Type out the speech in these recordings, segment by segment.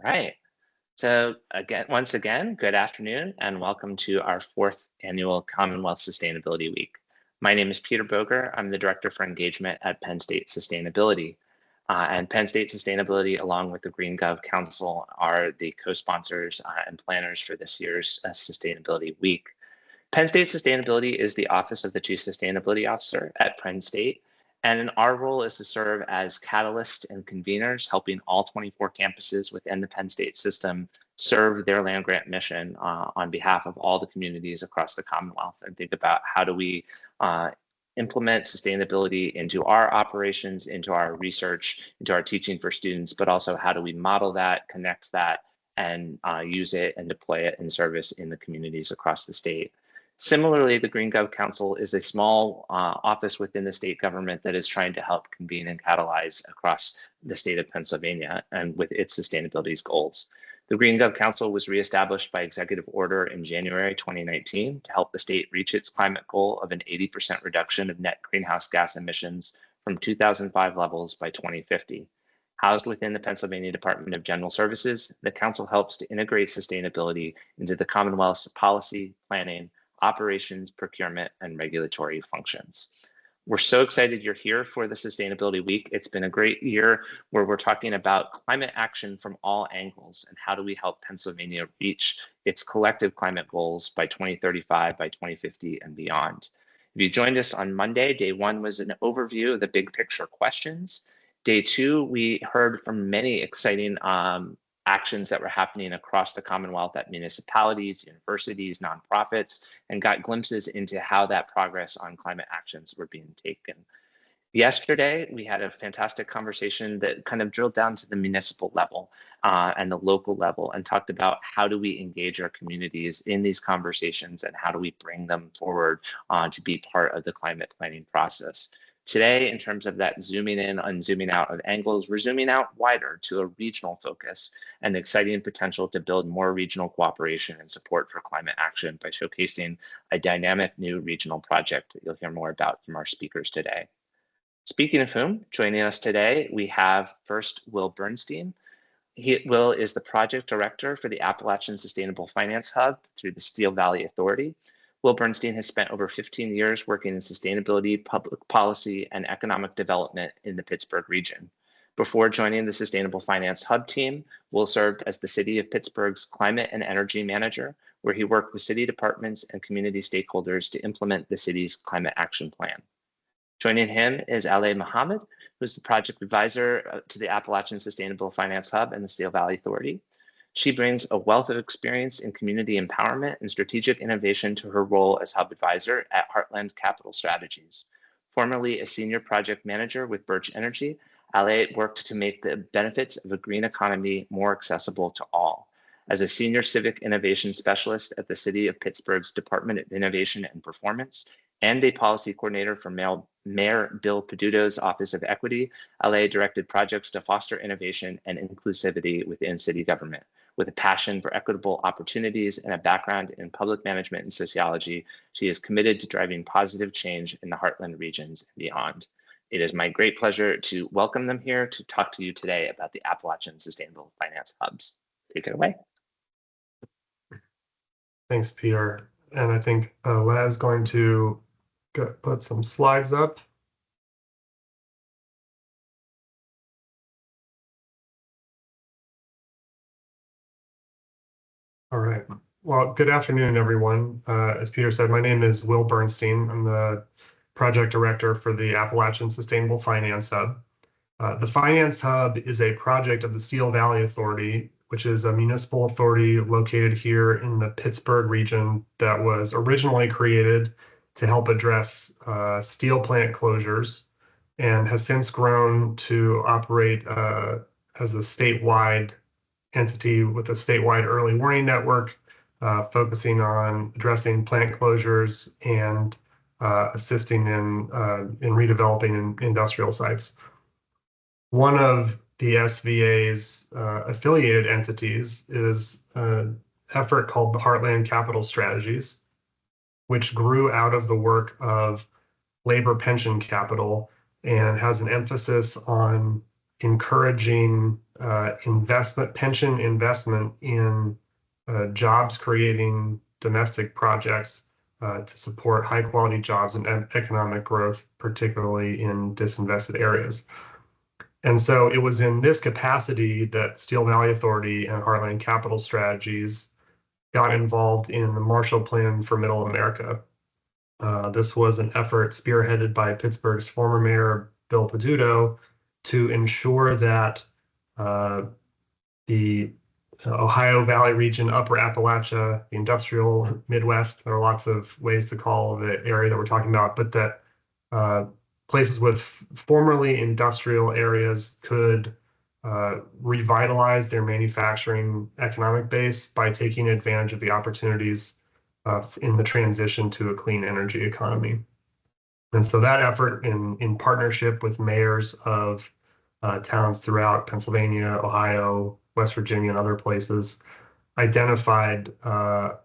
Right. So once again, good afternoon and welcome to our fourth annual Commonwealth Sustainability Week. My name is Peter Boger. I'm the Director for Engagement at Penn State Sustainability. And Penn State Sustainability, along with the Green Gov Council, are the co-sponsors and planners for this year's Sustainability Week. Penn State Sustainability is the Office of the Chief Sustainability Officer at Penn State, and our role is to serve as catalysts and conveners, helping all 24 campuses within the Penn State system serve their land grant mission on behalf of all the communities across the Commonwealth, and think about how do we implement sustainability into our operations, into our research, into our teaching for students, but also how do we model that, connect that, and use it and deploy it in service in the communities across the state. Similarly, the Green Gov Council is a small office within the state government that is trying to help convene and catalyze across the state of Pennsylvania and with its sustainability goals. The Green Gov Council was reestablished by executive order in January 2019 to help the state reach its climate goal of an 80% reduction of net greenhouse gas emissions from 2005 levels by 2050. Housed within the Pennsylvania Department of General Services, the council helps to integrate sustainability into the Commonwealth's policy, planning, operations, procurement, and regulatory functions. We're so excited you're here for the Sustainability Week. It's been a great year where we're talking about climate action from all angles and how do we help Pennsylvania reach its collective climate goals by 2035, by 2050, and beyond. If you joined us on Monday, day one was an overview of the big picture questions. Day two, we heard from many exciting actions that were happening across the Commonwealth at municipalities, universities, nonprofits, and got glimpses into how that progress on climate actions were being taken. Yesterday, we had a fantastic conversation that kind of drilled down to the municipal level and the local level and talked about how do we engage our communities in these conversations and how do we bring them forward to be part of the climate planning process. Today, in terms of that zooming in and zooming out of angles, we're zooming out wider to a regional focus and the exciting potential to build more regional cooperation and support for climate action by showcasing a dynamic new regional project that you'll hear more about from our speakers today. Speaking of whom, joining us today, we have first Will Bernstein. Will is the project director for the Appalachian Sustainable Finance Hub through the Steel Valley Authority. Will Bernstein has spent over 15 years working in sustainability, public policy, and economic development in the Pittsburgh region. Before joining the Sustainable Finance Hub team, Will served as the City of Pittsburgh's Climate and Energy Manager, where he worked with city departments and community stakeholders to implement the city's climate action plan. Joining him is Ale Mohammed, who's the project advisor to the Appalachian Sustainable Finance Hub and the Steel Valley Authority. She brings a wealth of experience in community empowerment and strategic innovation to her role as hub advisor at Heartland Capital Strategies. Formerly a senior project manager with Birch Energy, Ale worked to make the benefits of a green economy more accessible to all. As a senior civic innovation specialist at the City of Pittsburgh's Department of Innovation and Performance, and a policy coordinator for Mayor Bill Peduto's Office of Equity, Ale directed projects to foster innovation and inclusivity within city government. With a passion for equitable opportunities and a background in public management and sociology, she is committed to driving positive change in the Heartland regions and beyond. It is my great pleasure to welcome them here to talk to you today about the Appalachian Sustainable Finance Hubs. Take it away. Thanks, Peter. And I think Lad's going to put some slides up. All right. Well, good afternoon, everyone. As Peter said, my name is Will Bernstein. I'm the project director for the Appalachian Sustainable Finance Hub. The Finance Hub is a project of the Steel Valley Authority, which is a municipal authority located here in the Pittsburgh region that was originally created to help address steel plant closures and has since grown to operate as a statewide entity with a statewide early warning network, focusing on addressing plant closures and assisting in redeveloping industrial sites. One of the SVA's affiliated entities is an effort called the Heartland Capital Strategies, which grew out of the work of labor pension capital and has an emphasis on encouraging pension investment in jobs creating domestic projects to support high quality jobs and economic growth, particularly in disinvested areas. And so it was in this capacity that Steel Valley Authority and Heartland Capital Strategies got involved in the Marshall Plan for Middle America. This was an effort spearheaded by Pittsburgh's former mayor, Bill Peduto, to ensure that the Ohio Valley region, Upper Appalachia, the industrial Midwest, there are lots of ways to call the area that we're talking about, but that places with formerly industrial areas could revitalize their manufacturing economic base by taking advantage of the opportunities in the transition to a clean energy economy. And so that effort in partnership with mayors of towns throughout Pennsylvania, Ohio, West Virginia, and other places identified a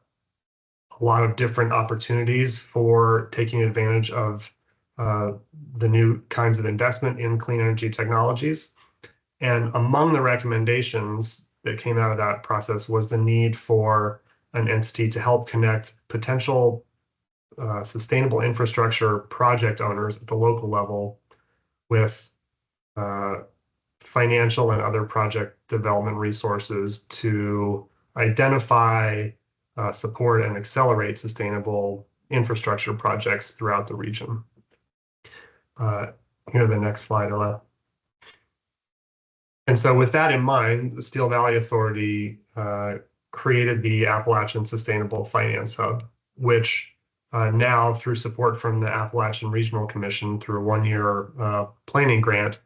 lot of different opportunities for taking advantage of the new kinds of investment in clean energy technologies. And among the recommendations that came out of that process was the need for an entity to help connect potential sustainable infrastructure project owners at the local level with financial and other project development resources to identify, support, and accelerate sustainable infrastructure projects throughout the region. Here, the next slide, Ella. And so with that in mind, the Steel Valley Authority created the Appalachian Sustainable Finance Hub, which now, through support from the Appalachian Regional Commission through a one-year planning grant,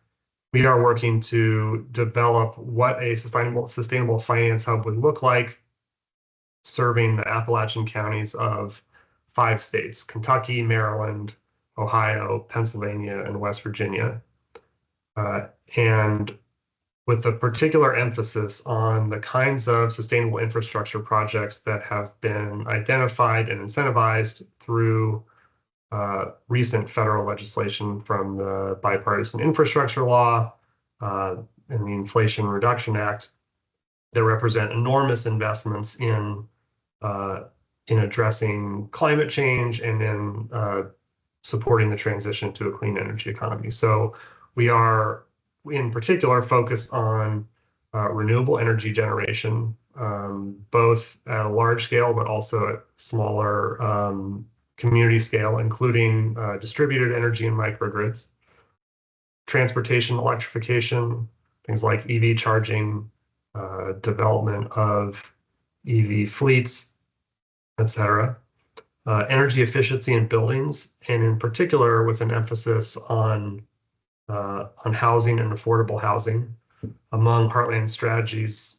we are working to develop what a sustainable finance hub would look like, serving the Appalachian counties of 5 states: Kentucky, Maryland, Ohio, Pennsylvania, and West Virginia. And with a particular emphasis on the kinds of sustainable infrastructure projects that have been identified and incentivized through recent federal legislation from the Bipartisan Infrastructure Law and the Inflation Reduction Act that represent enormous investments in addressing climate change and in supporting the transition to a clean energy economy. So we are, in particular, focused on renewable energy generation, both at a large scale, but also at smaller community scale, including distributed energy and microgrids, transportation electrification, things like EV charging, development of EV fleets, et cetera, energy efficiency in buildings, and in particular with an emphasis on housing and affordable housing. Among Heartland Strategies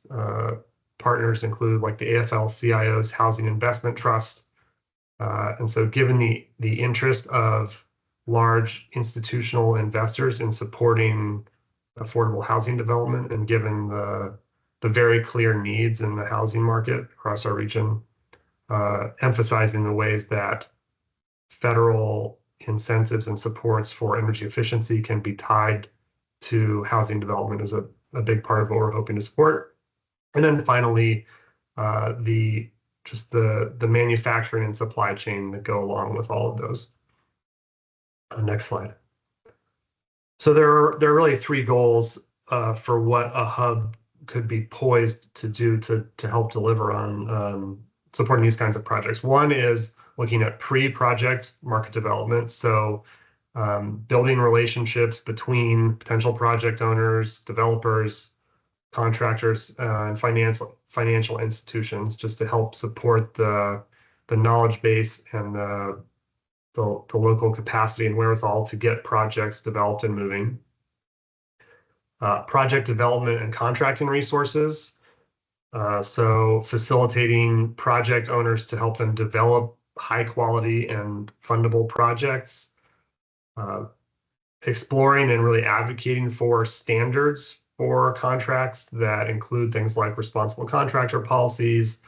partners include like the AFL-CIO's Housing Investment Trust. And so given the interest of large institutional investors in supporting affordable housing development, and given the very clear needs in the housing market across our region, emphasizing the ways that federal incentives and supports for energy efficiency can be tied to housing development is a big part of what we're hoping to support. And then finally, the manufacturing and supply chain that go along with all of those. Next slide. So there are really 3 goals for what a hub could be poised to do to help deliver on supporting these kinds of projects. One is looking at pre-project market development. So building relationships between potential project owners, developers, contractors, and financial institutions, just to help support the knowledge base and the local capacity and wherewithal to get projects developed and moving. Project development and contracting resources. So facilitating project owners to help them develop high quality and fundable projects. Exploring and really advocating for standards for contracts that include things like responsible contractor policies,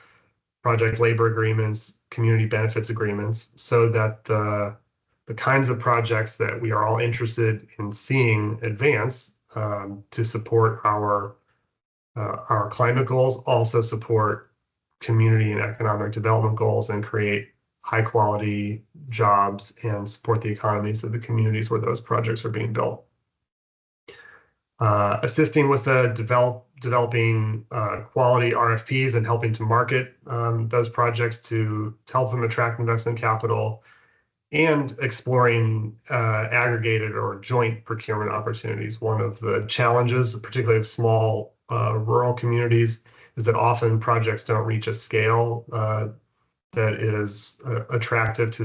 project labor agreements, community benefits agreements, so that the kinds of projects that we are all interested in seeing advance to support our climate goals, also support community and economic development goals, and create high quality jobs and support the economies of the communities where those projects are being built. Assisting with the developing quality RFPs and helping to market those projects to help them attract investment capital, and exploring aggregated or joint procurement opportunities. One of the challenges, particularly of small rural communities, is that often projects don't reach a scale that is attractive to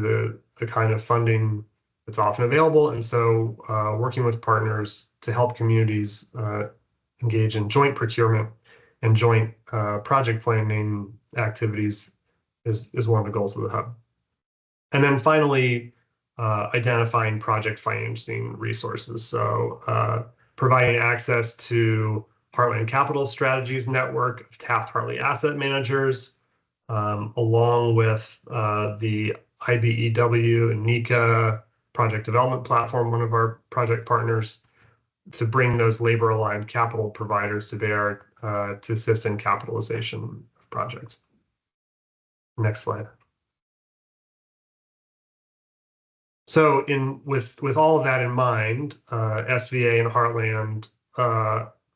the kind of funding that's often available. And so working with partners to help communities engage in joint procurement and joint project planning activities is one of the goals of the hub. And then finally, identifying project financing resources. So providing access to Heartland Capital Strategies network of Taft-Hartley asset managers, along with the IBEW and NECA project development platform, one of our project partners, to bring those labor-aligned capital providers to bear to assist in capitalization of projects. Next slide. So with all of that in mind, SVA and Heartland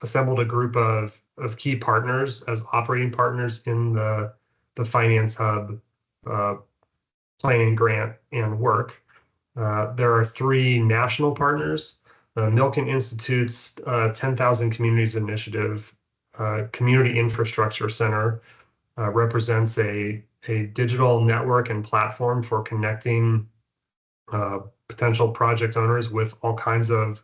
assembled a group of key partners as operating partners in the Finance Hub planning, grant, and work. There are 3 national partners. The Milken Institute's 10,000 Communities Initiative Community Infrastructure Center represents a digital network and platform for connecting potential project owners with all kinds of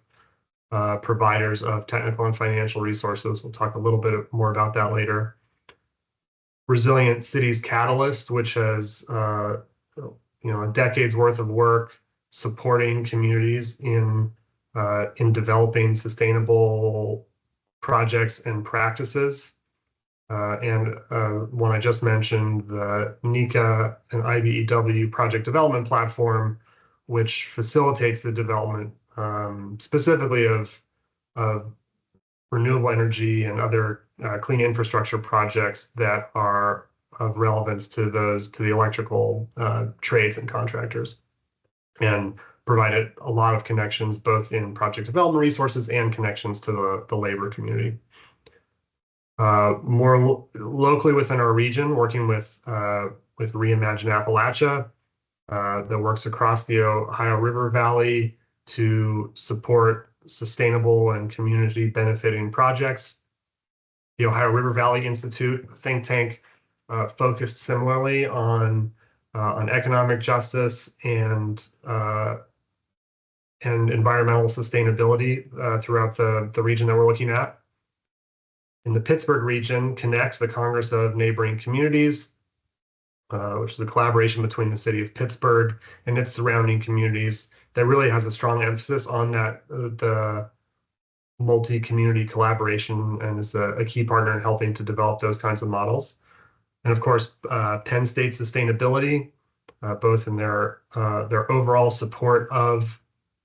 providers of technical and financial resources. We'll talk a little bit more about that later. Resilient Cities Catalyst, which has a decade's worth of work supporting communities in developing sustainable projects and practices. And one I just mentioned, the NECA and IBEW project development platform, which facilitates the development specifically of renewable energy and other clean infrastructure projects that are of relevance to the electrical trades and contractors, and provided a lot of connections both in project development resources and connections to the labor community. More locally within our region, working with Reimagine Appalachia, that works across the Ohio River Valley to support sustainable and community benefiting projects. The Ohio River Valley Institute, a think tank focused similarly on economic justice and environmental sustainability throughout the region that we're looking at. In the Pittsburgh region, Connect, the Congress of Neighboring Communities, which is a collaboration between the city of Pittsburgh and its surrounding communities that really has a strong emphasis on the multi-community collaboration, and is a key partner in helping to develop those kinds of models. And of course, Penn State Sustainability, both in their overall support of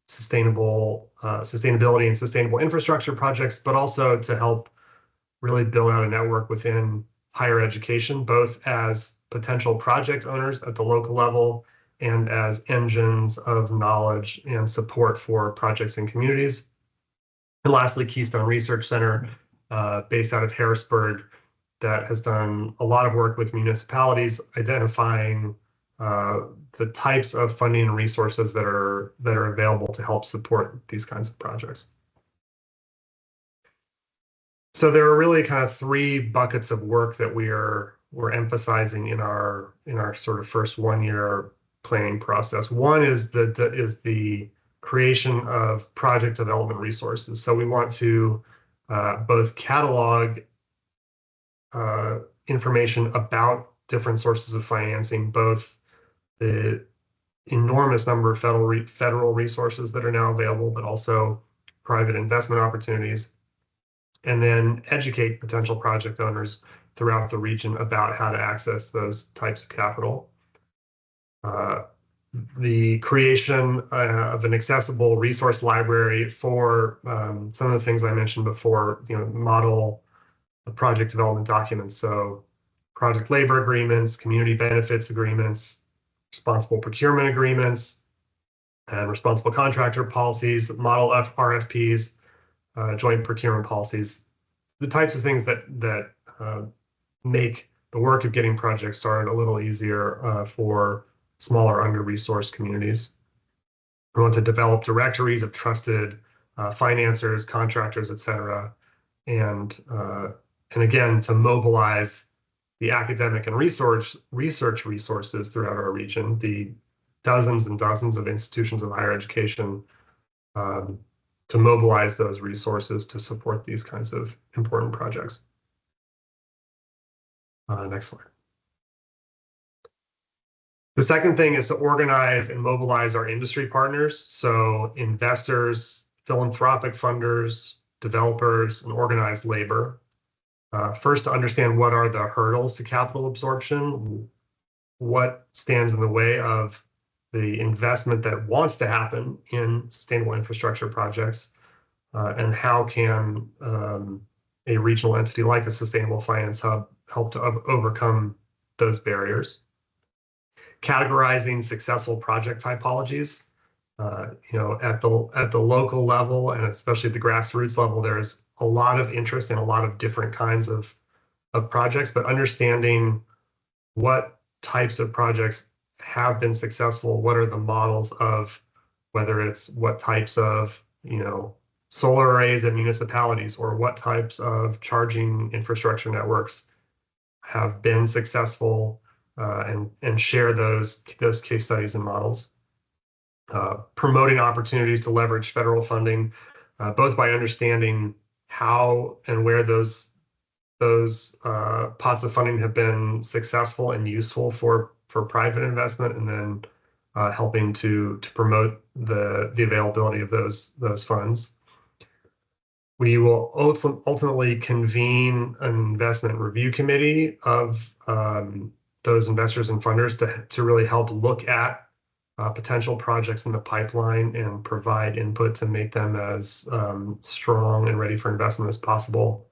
sustainability and sustainable infrastructure projects, but also to help really build out a network within higher education, both as potential project owners at the local level and as engines of knowledge and support for projects and communities. And lastly, Keystone Research Center, based out of Harrisburg, that has done a lot of work with municipalities identifying the types of funding and resources that are available to help support these kinds of projects. So there are really kind of 3 buckets of work that we're emphasizing in our sort of first 1-year planning process. One is the creation of project development resources. So we want to both catalog information about different sources of financing, both the enormous number of federal resources that are now available, but also private investment opportunities, and then educate potential project owners throughout the region about how to access those types of capital. the creation of an accessible resource library for some of the things I mentioned before, model project development documents. So project labor agreements, community benefits agreements, responsible procurement agreements, and responsible contractor policies, model RFPs, joint procurement policies, the types of things that make the work of getting projects started a little easier for smaller, under-resourced communities. We want to develop directories of trusted financiers, contractors, et cetera, and again, to mobilize the academic and research resources throughout our region, the dozens and dozens of institutions of higher education, to mobilize those resources to support these kinds of important projects. Next slide. The second thing is to organize and mobilize our industry partners. So investors, philanthropic funders, developers, and organized labor. First, to understand what are the hurdles to capital absorption, what stands in the way of the investment that wants to happen in sustainable infrastructure projects, and how can a regional entity like a Sustainable Finance Hub help to overcome those barriers. Categorizing successful project typologies. At the local level and especially at the grassroots level, there's a lot of interest in a lot of different kinds of projects, but understanding what types of projects have been successful, what are the models of, whether it's what types of solar arrays at municipalities or what types of charging infrastructure networks have been successful, and share those case studies and models. Promoting opportunities to leverage federal funding, both by understanding how and where those pots of funding have been successful and useful for private investment, and then helping to promote the availability of those funds. We will ultimately convene an investment review committee of those investors and funders to really help look at potential projects in the pipeline and provide input to make them as strong and ready for investment as possible.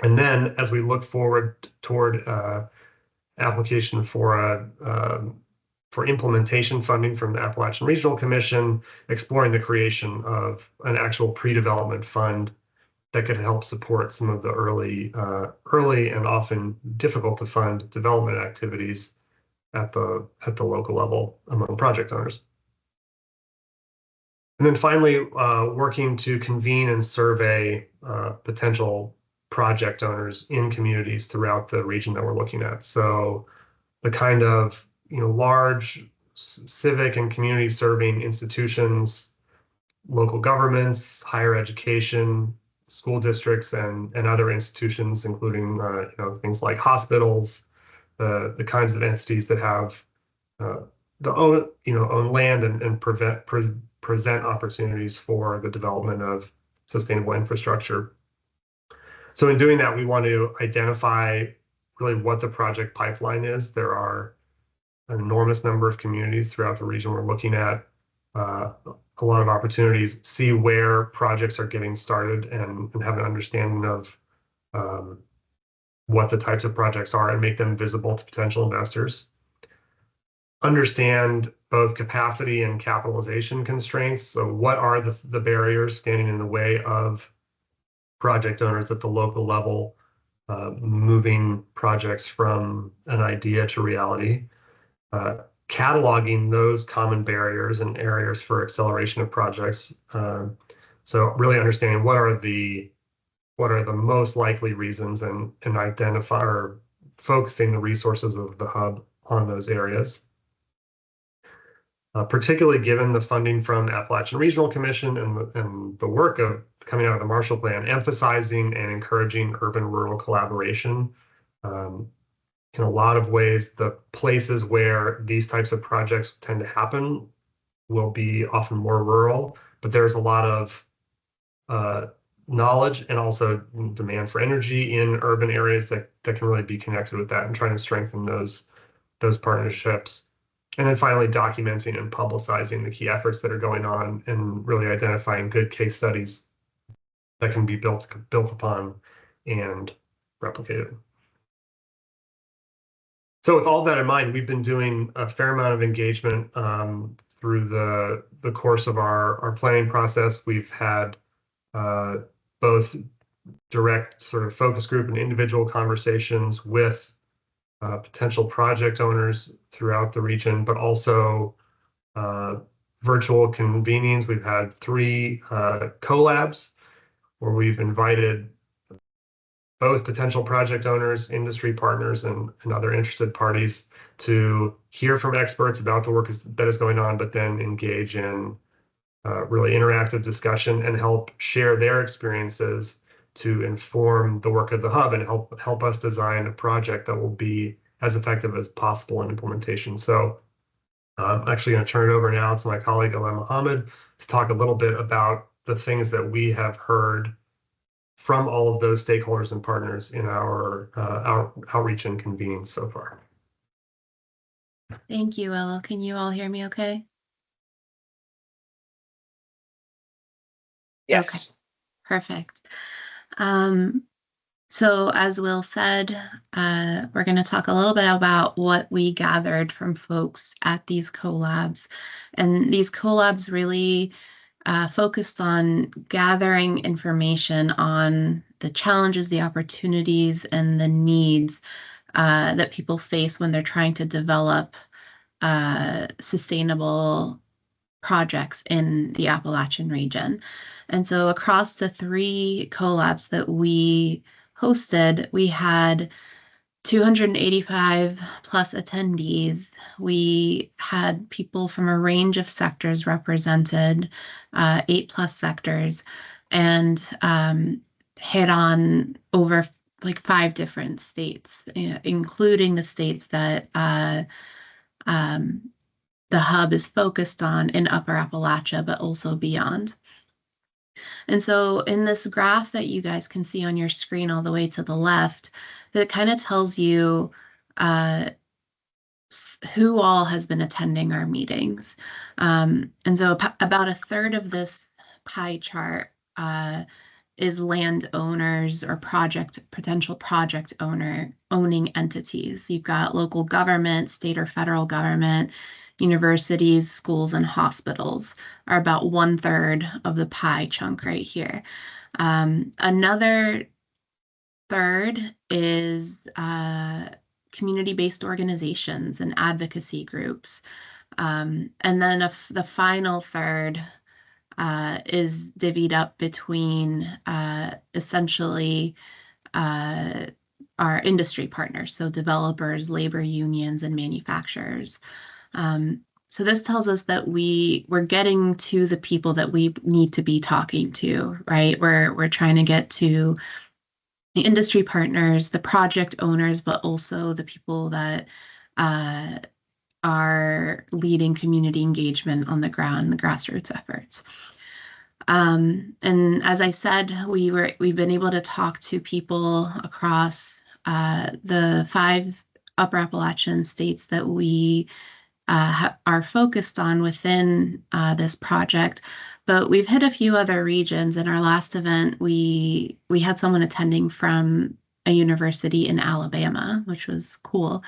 And then as we look forward toward application for implementation funding from the Appalachian Regional Commission, exploring the creation of an actual pre-development fund that could help support some of the early and often difficult to fund development activities at the local level among project owners. And then finally, working to convene and survey potential project owners in communities throughout the region that we're looking at. So the kind of large civic and community serving institutions, local governments, higher education, school districts, and other institutions, including things like hospitals, the kinds of entities that have own land and present opportunities for the development of sustainable infrastructure. So in doing that, we want to identify really what the project pipeline is. There are an enormous number of communities throughout the region we're looking at, a lot of opportunities, see where projects are getting started and have an understanding of what the types of projects are and make them visible to potential investors. Understand both capacity and capitalization constraints. So what are the barriers standing in the way of project owners at the local level, moving projects from an idea to reality? Cataloging those common barriers and areas for acceleration of projects. So really understanding what are the most likely reasons and identify or focusing the resources of the hub on those areas. Particularly given the funding from Appalachian Regional Commission and the work of coming out of the Marshall Plan, emphasizing and encouraging urban-rural collaboration. In a lot of ways, the places where these types of projects tend to happen will be often more rural, but there's a lot of knowledge and also demand for energy in urban areas that can really be connected with that, and trying to strengthen those partnerships. And then finally, documenting and publicizing the key efforts that are going on and really identifying good case studies that can be built upon and replicated. So with all that in mind, we've been doing a fair amount of engagement through the course of our planning process. We've had both direct sort of focus group and individual conversations with potential project owners throughout the region, but also virtual convenings. We've had 3 collabs where we've invited both potential project owners, industry partners, and other interested parties to hear from experts about the work that is going on, but then engage in really interactive discussion and help share their experiences to inform the work of the hub and help us design a project that will be as effective as possible in implementation. So I'm actually going to turn it over now to my colleague Alem Mohammed to talk a little bit about the things that we have heard from all of those stakeholders and partners in our outreach and convenings so far. Thank you, Will. Can you all hear me okay? Yes. Okay, perfect. So as Will said, we're going to talk a little bit about what we gathered from folks at these collabs. And these collabs really focused on gathering information on the challenges, the opportunities, and the needs that people face when they're trying to develop sustainable projects in the Appalachian region. And so across the 3 collabs that we hosted, we had 285 plus attendees. We had people from a range of sectors represented, 8 plus sectors, and hit on over like 5 different states, including the states that the hub is focused on in Upper Appalachia, but also beyond. And so in this graph that you guys can see on your screen all the way to the left, that kind of tells you who all has been attending our meetings. And so about a third of this pie chart is landowners or potential project owning entities. You've got local government, state or federal government, universities, schools, and hospitals are about 1/3 of the pie chunk right here. Another third is community-based organizations and advocacy groups. And then the final third is divvied up between essentially our industry partners, so developers, labor unions, and manufacturers. So this tells us that we're getting to the people that we need to be talking to, right? We're trying to get to the industry partners, the project owners, but also the people that are leading community engagement on the ground, the grassroots efforts. And as I said, we've been able to talk to people across the 5 Upper Appalachian states that we are focused on within this project, but we've hit a few other regions. In our last event, we had someone attending from a university in Alabama, which was cool.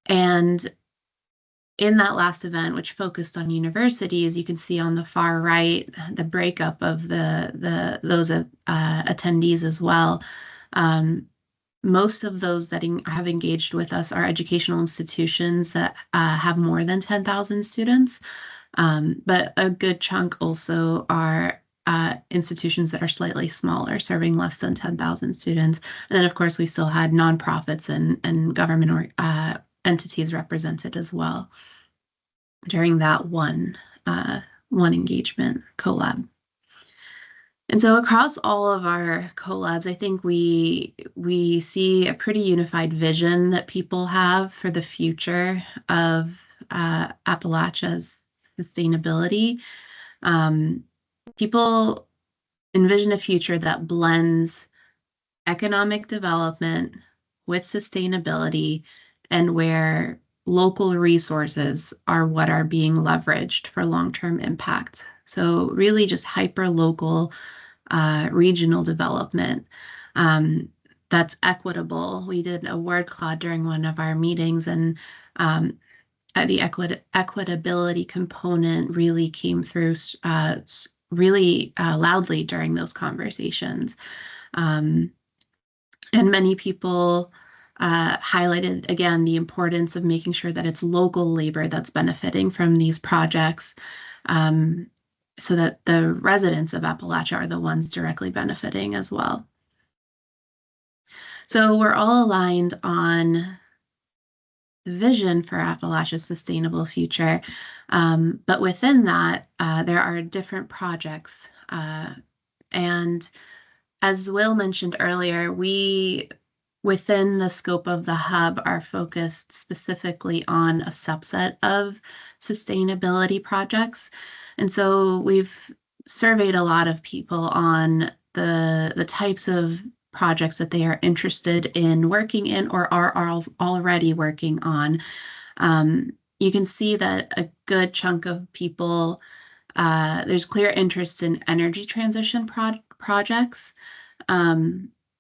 And in that last event, which focused on universities, you can see on the far right the breakup of those attendees as well. Most of those that have engaged with us are educational institutions that have more than 10,000 students, but a good chunk also are institutions that are slightly smaller, serving less than 10,000 students. And then, of course, we still had nonprofits and government entities represented as well during that one engagement collab. And so across all of our collabs, I think we see a pretty unified vision that people have for the future of Appalachia's sustainability. People envision a future that blends economic development with sustainability, and where local resources are what are being leveraged for long-term impact. So really just hyper-local regional development that's equitable. We did a word cloud during one of our meetings, and the equitability component really came through really loudly during those conversations. And many people highlighted, again, the importance of making sure that it's local labor that's benefiting from these projects, so that the residents of Appalachia are the ones directly benefiting as well. So we're all aligned on the vision for Appalachia's sustainable future, but within that, there are different projects. And as Will mentioned earlier, we, within the scope of the hub, are focused specifically on a subset of sustainability projects. And so we've surveyed a lot of people on the types of projects that they are interested in working in or are already working on. You can see that a good chunk of people, there's clear interest in energy transition projects.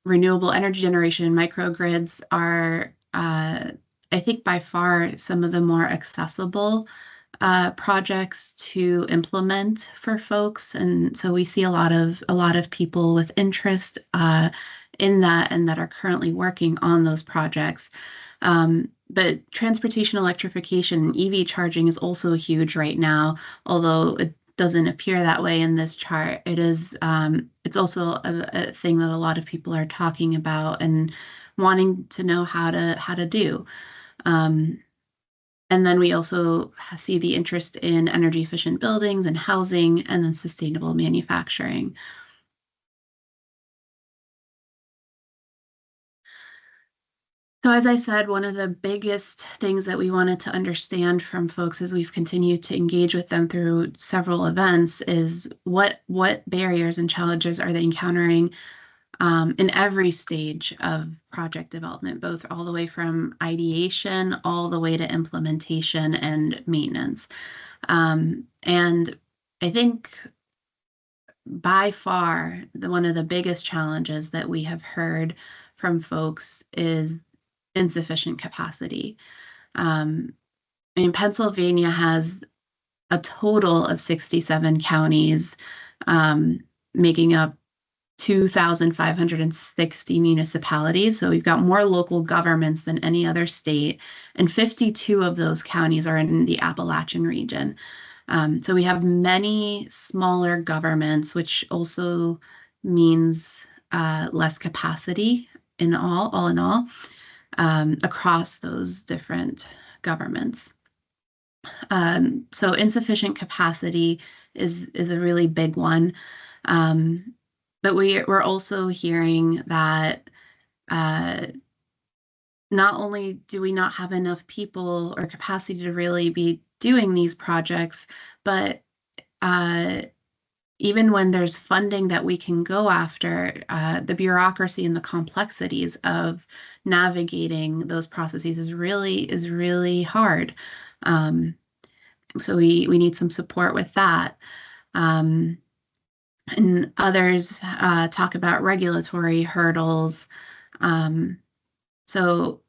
Renewable energy generation, microgrids are, I think, by far some of the more accessible projects to implement for folks, and so we see a lot of people with interest in that and that are currently working on those projects. But transportation electrification and EV charging is also huge right now, although it doesn't appear that way in this chart. It is, it's also a thing that a lot of people are talking about and wanting to know how to do. And then we also see the interest in energy efficient buildings and housing, and then sustainable manufacturing. So as I said, one of the biggest things that we wanted to understand from folks as we've continued to engage with them through several events is what barriers and challenges are they encountering in every stage of project development, both all the way from ideation all the way to implementation and maintenance. And I think by far one of the biggest challenges that we have heard from folks is insufficient capacity. I mean, Pennsylvania has a total of 67 counties, making up 2,560 municipalities. So we've got more local governments than any other state, and 52 of those counties are in the Appalachian region. So we have many smaller governments, which also means less capacity all in all, across those different governments. So insufficient capacity is a really big one. But we're also hearing that not only do we not have enough people or capacity to really be doing these projects, but even when there's funding that we can go after, the bureaucracy and the complexities of navigating those processes is really hard. So we need some support with that. And others talk about regulatory hurdles. So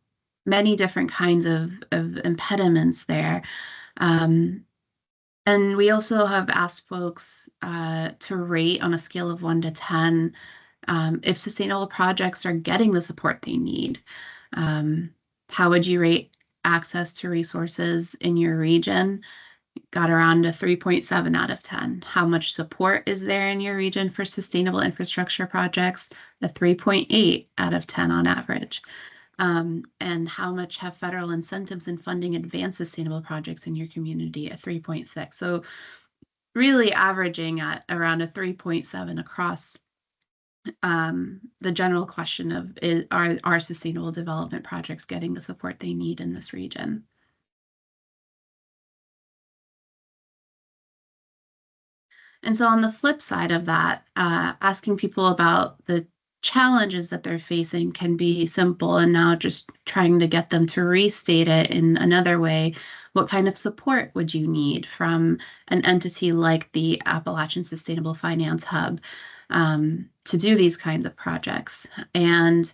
many different kinds of impediments there. And we also have asked folks to rate on a scale of 1 to 10 if sustainable projects are getting the support they need. How would you rate access to resources in your region? Got around a 3.7 out of 10. How much support is there in your region for sustainable infrastructure projects? A 3.8 out of 10 on average. And how much have federal incentives and funding advance sustainable projects in your community? A 3.6. So really averaging at around a 3.7 across the general question of are sustainable development projects getting the support they need in this region? And so on the flip side of that, asking people about the challenges that they're facing can be simple, and now just trying to get them to restate it in another way. What kind of support would you need from an entity like the Appalachian Sustainable Finance Hub to do these kinds of projects? And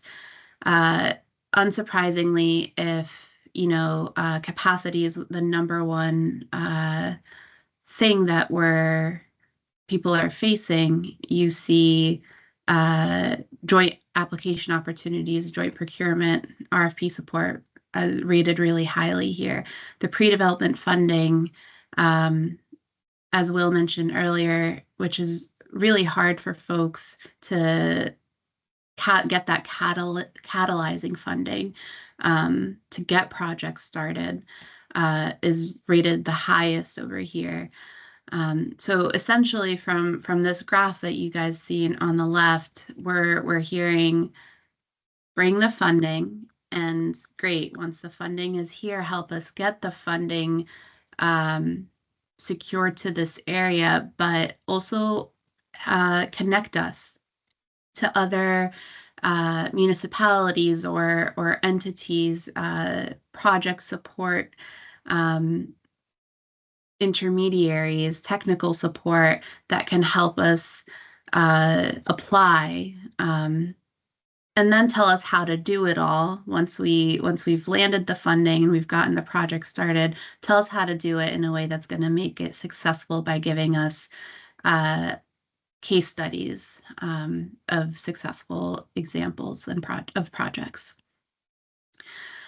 unsurprisingly, if capacity is the number one thing that people are facing, you see joint application opportunities, joint procurement, RFP support rated really highly here. The pre-development funding, as Will mentioned earlier, which is really hard for folks to get that catalyzing funding to get projects started, is rated the highest over here. So essentially from this graph that you guys see on the left, we're hearing bring the funding, and great, once the funding is here, help us get the funding secured to this area, but also connect us to other municipalities or entities, project support, intermediaries, technical support that can help us apply, and then tell us how to do it all. Once we've landed the funding and we've gotten the project started, tell us how to do it in a way that's going to make it successful by giving us case studies of successful examples of projects.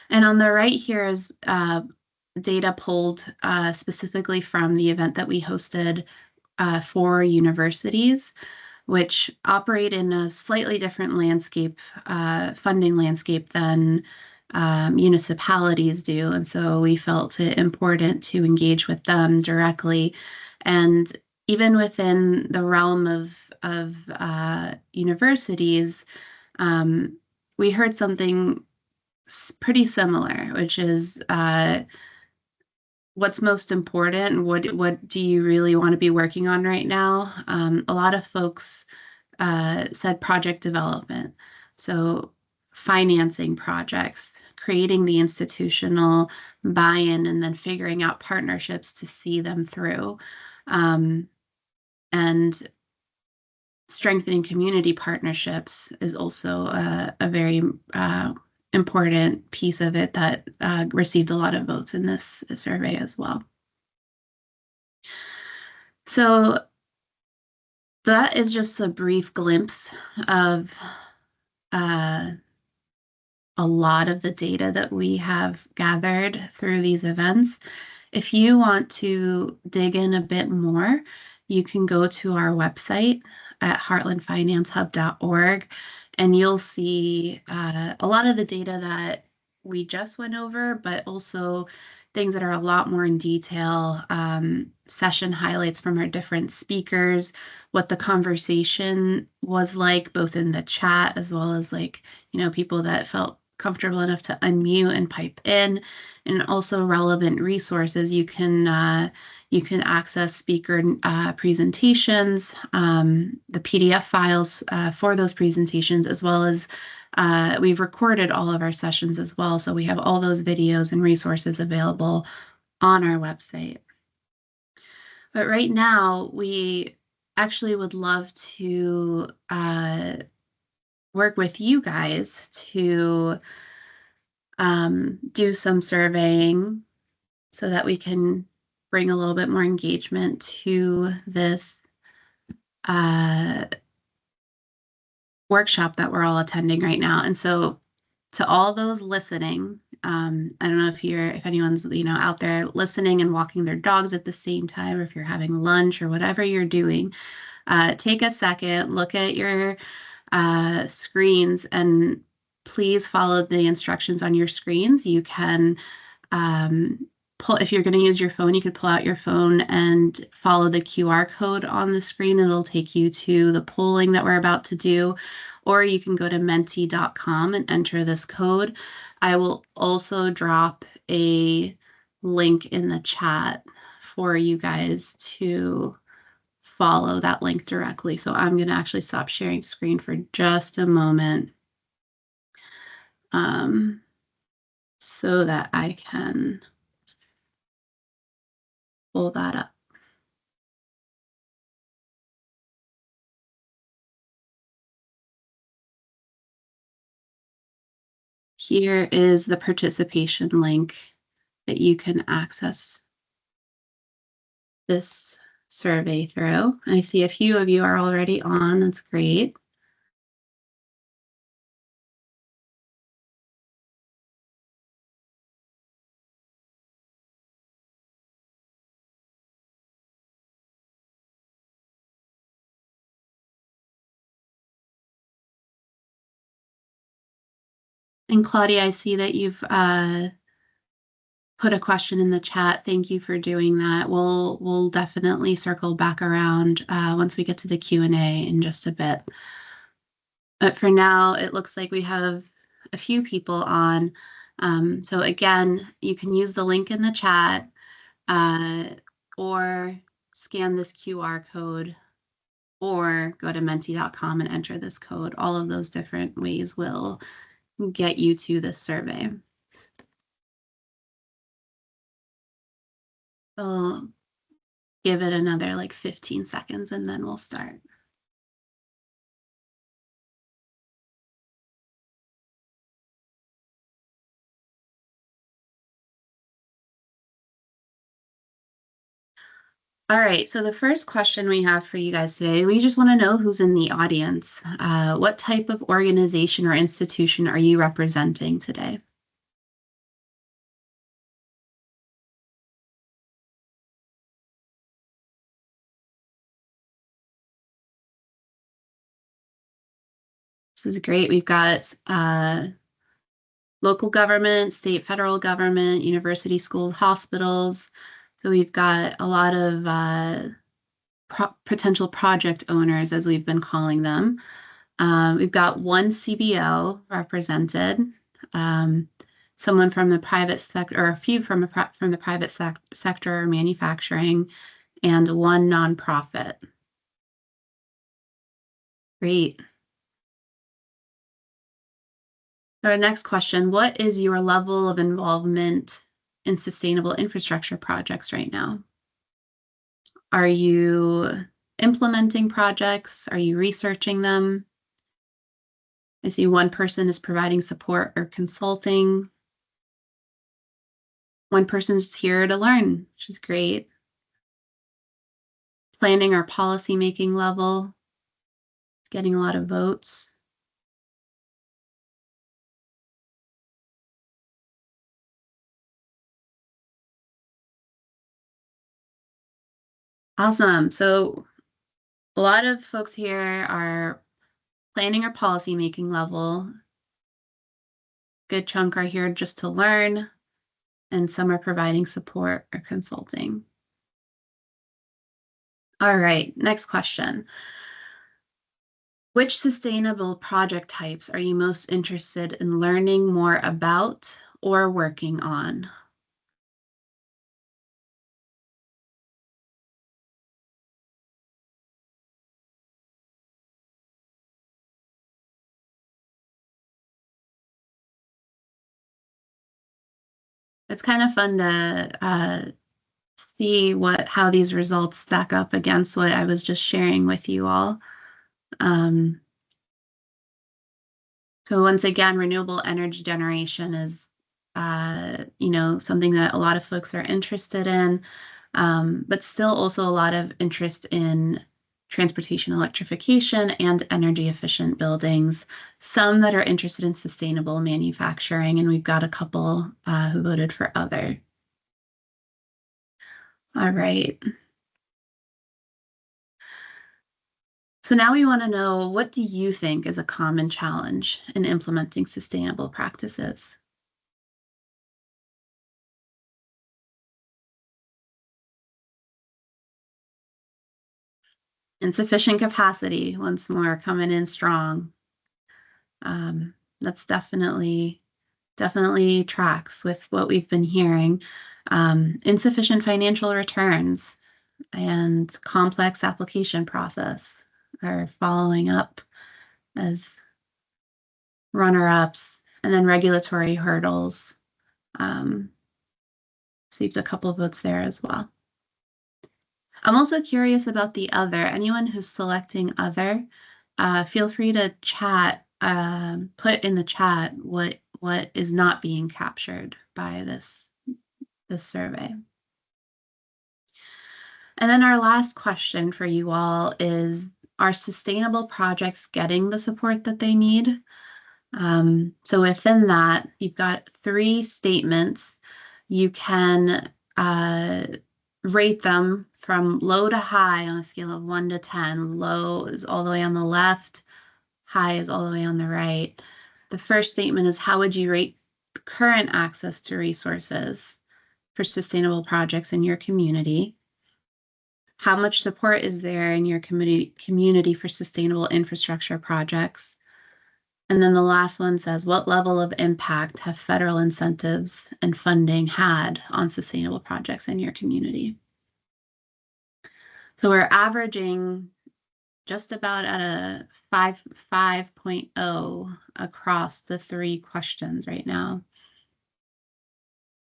And on the right here is data pulled specifically from the event that we hosted for universities, which operate in a slightly different landscape, funding landscape than municipalities do. And so we felt it important to engage with them directly. And even within the realm of universities, we heard something pretty similar, which is what's most important. What do you really want to be working on right now? A lot of folks said project development. So financing projects, creating the institutional buy-in, and then figuring out partnerships to see them through. And strengthening community partnerships is also a very important piece of it that received a lot of votes in this survey as well. So that is just a brief glimpse of a lot of the data that we have gathered through these events. If you want to dig in a bit more, you can go to our website at heartlandfinancehub.org, and you'll see a lot of the data that we just went over, but also things that are a lot more in detail, session highlights from our different speakers, what the conversation was like, both in the chat as well as people that felt comfortable enough to unmute and pipe in, and also relevant resources. You can access speaker presentations, the PDF files for those presentations, as well as we've recorded all of our sessions as well. So we have all those videos and resources available on our website. But right now, we actually would love to work with you guys to do some surveying so that we can bring a little bit more engagement to this workshop that we're all attending right now. And so to all those listening, I don't know if anyone's out there listening and walking their dogs at the same time, or if you're having lunch or whatever you're doing, take a second, look at your screens, and please follow the instructions on your screens. You can if you're going to use your phone, you could pull out your phone and follow the QR code on the screen. It'll take you to the polling that we're about to do, or you can go to menti.com and enter this code. I will also drop a link in the chat for you guys to follow that link directly. So I'm going to actually stop sharing screen for just a moment so that I can pull that up. Here is the participation link that you can access this survey through. I see a few of you are already on. That's great. And Claudia, I see that you've put a question in the chat. Thank you for doing that. We'll definitely circle back around once we get to the Q&A in just a bit. But for now, it looks like we have a few people on. So again, you can use the link in the chat or scan this QR code or go to menti.com and enter this code. All of those different ways will get you to this survey. I'll give it another like 15 seconds and then we'll start. All right, so the first question we have for you guys today, we just want to know who's in the audience. What type of organization or institution are you representing today? This is great. We've got local government, state, federal government, university, schools, hospitals. So we've got a lot of potential project owners, as we've been calling them. We've got one CBO represented, someone from the private sector, or a few from the private sector or manufacturing, and one nonprofit. Great. Our next question, what is your level of involvement in sustainable infrastructure projects right now? Are you implementing projects? Are you researching them? I see one person is providing support or consulting. One person's here to learn, which is great. Planning or policy making level, it's getting a lot of votes. Awesome. So a lot of folks here are planning or policy making level. Good chunk are here just to learn, and some are providing support or consulting. All right, next question. Which sustainable project types are you most interested in learning more about or working on? It's kind of fun to see how these results stack up against what I was just sharing with you all. So once again, renewable energy generation is, something that a lot of folks are interested in, but still also a lot of interest in transportation electrification and energy efficient buildings, some that are interested in sustainable manufacturing, and we've got a couple who voted for other. All right. So now we want to know, what do you think is a common challenge in implementing sustainable practices? Insufficient capacity, once more, coming in strong. That's definitely tracks with what we've been hearing. Insufficient financial returns. and complex application process are following up as runner-ups, and then regulatory hurdles received a couple of votes there as well. I'm also curious about the other. Anyone who's selecting other, feel free to chat, put in the chat what is not being captured by this survey. And then our last question for you all is, are sustainable projects getting the support that they need? So within that, you've got 3 statements. You can rate them from low to high on a scale of 1 to 10. Low is all the way on the left, high is all the way on the right. The first statement is, how would you rate current access to resources for sustainable projects in your community? How much support is there in your community for sustainable infrastructure projects? And then the last one says, what level of impact have federal incentives and funding had on sustainable projects in your community? So we're averaging just about at a 5.0 across the 3 questions right now,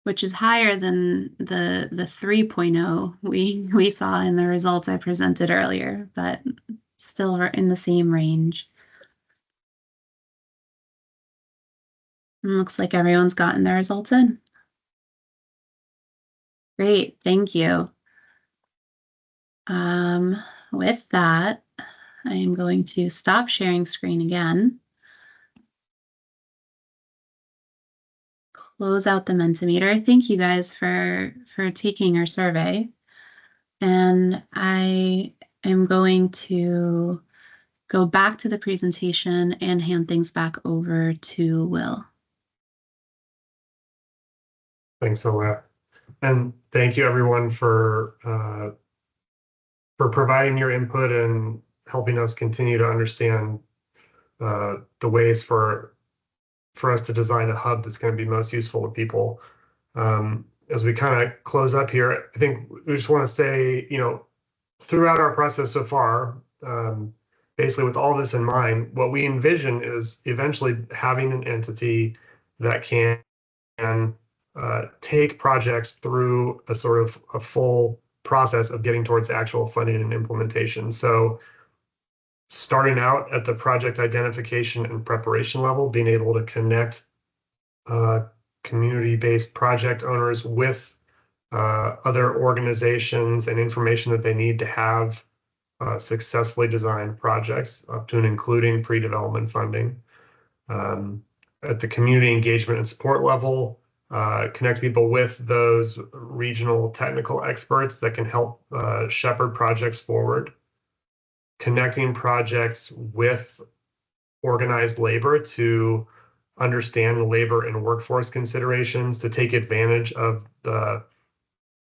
which is higher than the 3.0 we saw in the results I presented earlier, but still in the same range. And looks like everyone's gotten their results in. Great, thank you. With that, I am going to stop sharing screen again. Close out the Mentimeter. Thank you guys for taking our survey. And I am going to go back to the presentation and hand things back over to Will. Thanks, Alette. And thank you everyone for providing your input and helping us continue to understand the ways for us to design a hub that's going to be most useful to people. As we kind of close up here, I think we just want to say, throughout our process so far, basically with all this in mind, what we envision is eventually having an entity that can take projects through a sort of a full process of getting towards actual funding and implementation. So starting out at the project identification and preparation level, being able to connect community-based project owners with other organizations and information that they need to have successfully designed projects, up to and including pre-development funding. At the community engagement and support level, connect people with those regional technical experts that can help shepherd projects forward. Connecting projects with organized labor to understand the labor and workforce considerations, to take advantage of the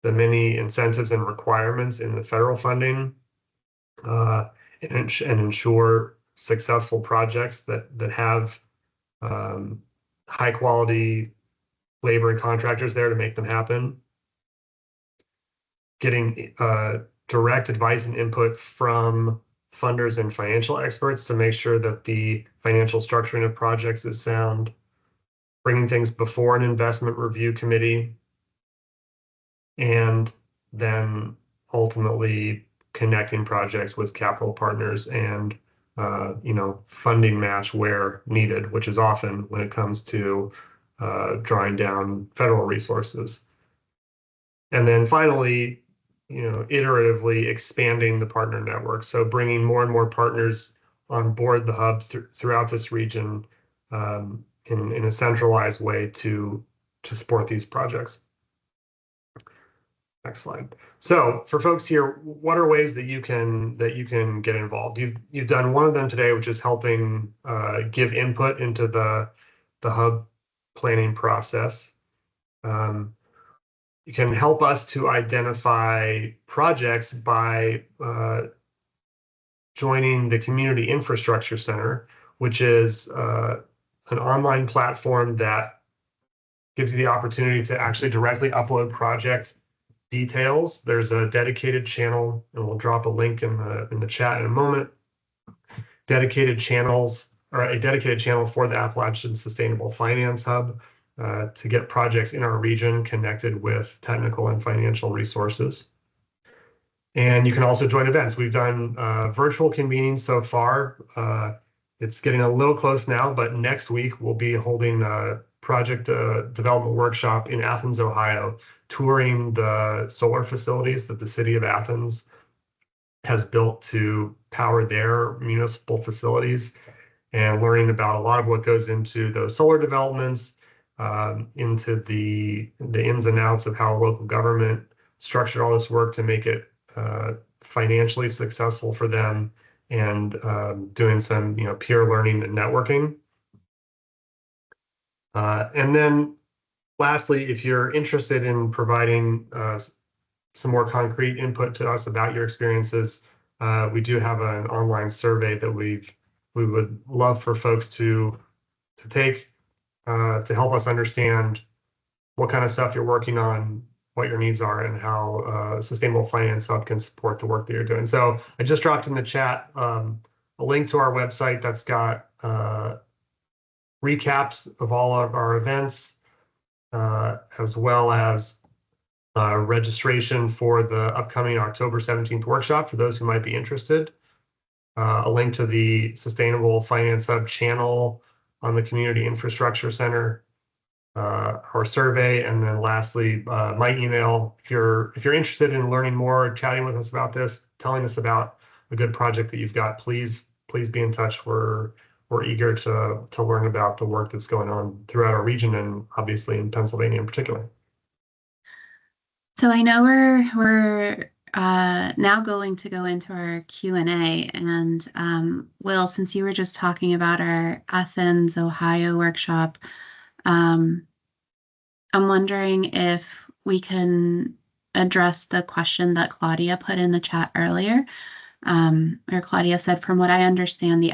many incentives and requirements in the federal funding, and ensure successful projects that have high quality labor and contractors there to make them happen. Getting direct advice and input from funders and financial experts to make sure that the financial structuring of projects is sound. Bringing things before an investment review committee, and then ultimately connecting projects with capital partners and funding match where needed, which is often when it comes to drawing down federal resources. And then finally, iteratively expanding the partner network. So bringing more and more partners on board the hub throughout this region in a centralized way to support these projects. Next slide. So for folks here, what are ways that you can get involved? You've done one of them today, which is helping give input into the hub planning process. You can help us to identify projects by joining the Community Infrastructure Center, which is an online platform that gives you the opportunity to actually directly upload project details, there's a dedicated channel, and we'll drop a link in the chat in a moment. Dedicated channels, or a dedicated channel for the Appalachian Sustainable Finance Hub to get projects in our region connected with technical and financial resources. And you can also join events. We've done virtual convenings so far. It's getting a little close now, but next week we'll be holding a project development workshop in Athens, Ohio, touring the solar facilities that the city of Athens has built to power their municipal facilities, and learning about a lot of what goes into those solar developments, into the ins and outs of how local government structured all this work to make it financially successful for them, and doing some peer learning and networking. And then lastly, if you're interested in providing some more concrete input to us about your experiences, we do have an online survey that we would love for folks to take to help us understand what kind of stuff you're working on, what your needs are, and how Sustainable Finance Hub can support the work that you're doing. So I just dropped in the chat a link to our website that's got recaps of all of our events, as well as registration for the upcoming October 17th workshop for those who might be interested. A link to the Sustainable Finance Hub channel on the Community Infrastructure Center, our survey, and then lastly, my email. If you're interested in learning more, chatting with us about this, telling us about a good project that you've got, please be in touch. We're eager to learn about the work that's going on throughout our region, and obviously in Pennsylvania in particular. So I know we're now going to go into our Q&A, and Will, since you were just talking about our Athens, Ohio workshop, I'm wondering if we can address the question that Claudia put in the chat earlier, where Claudia said, from what I understand, the